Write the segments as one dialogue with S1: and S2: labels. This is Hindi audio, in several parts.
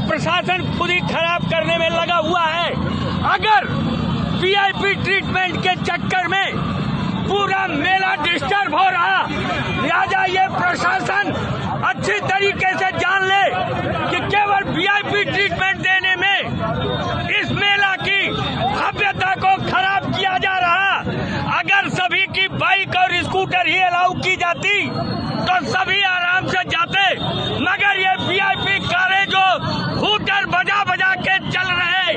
S1: प्रशासन खुद ही खराब करने में लगा हुआ है। अगर वीआईपी ट्रीटमेंट के चक्कर में पूरा मेला डिस्टर्ब हो रहा, लिहाजा ये प्रशासन अच्छी तरीके से जान ले कि केवल वीआईपी ट्रीटमेंट देने में इस मेला की भव्यता को खराब किया जा रहा। अगर सभी की बाइक और स्कूटर ही अलाउ की जाती तो सभी आराम से जाते, मगर ये वीआईपी कारें जो हूटर बजा बजा के चल रहे,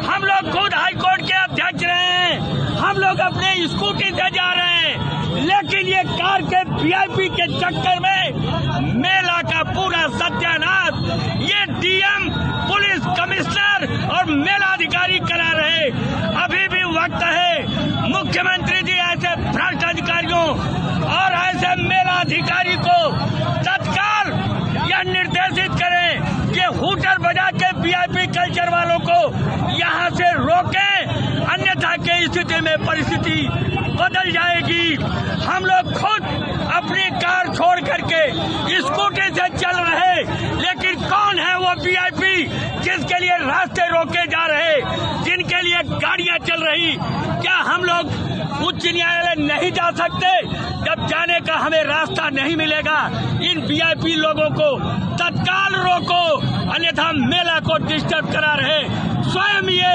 S1: हम लोग खुद हाईकोर्ट के अध्यक्ष रहे हैं, हम लोग अपने स्कूटी से जा रहे हैं, लेकिन ये कार के वीआईपी के चक्कर में मेला का पूरा सत्यानाश ये डीएम, पुलिस कमिश्नर और मेला अधिकारी करा रहे। अभी भी वक्त है मुख्यमंत्री जी ऐसे भ्रष्ट अधिकारियों और ऐसे मेला अधिकारी को तत्काल यह निर्देशित करें कि हूटर बजा के वीआईपी कल्चर वालों को यहां से रोकें, अन्यथा की स्थिति में परिस्थिति बदल जाएगी। हम लोग खुद अपनी कार छोड़ करके स्कूटी से चल रहे, लेकिन कौन है वो वीआईपी जिसके लिए रास्ते रोके जा रहे, जिनके लिए गाड़ियां चल रही? क्या हम लोग उच्च न्यायालय नहीं जा सकते? जब जाने का हमें रास्ता नहीं मिलेगा, इन वीआईपी लोगों को तत्काल रोको, अन्यथा मेला को डिस्टर्ब करा रहे। स्वयं ये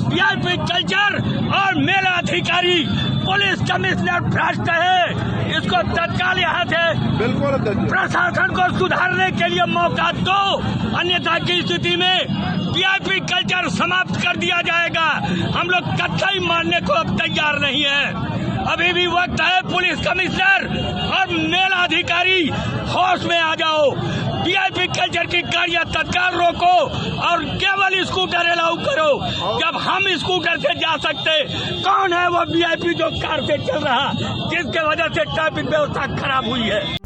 S1: वीआईपी कल्चर और मेला अधिकारी, पुलिस कमिश्नर भ्रष्ट है, इसको तत्काल यहाँ से बिल्कुल प्रशासन को सुधारने के लिए मौका दो, अन्यथा की स्थिति में वीआईपी कल्चर समाप्त कर दिया जाएगा। हम लोग कतई मानने को अब तैयार नहीं है। अभी भी वक्त है, पुलिस कमिश्नर और मेला अधिकारी होश में आ जाओ, वीआईपी कल्चर की गाड़ियां तत्काल रोको और केवल स्कूटर अलाउ करो। जब हम स्कूटर से जा सकते, कौन है वो वीआईपी जो कार से चल रहा, जिसके वजह से ट्रैफिक व्यवस्था खराब हुई है?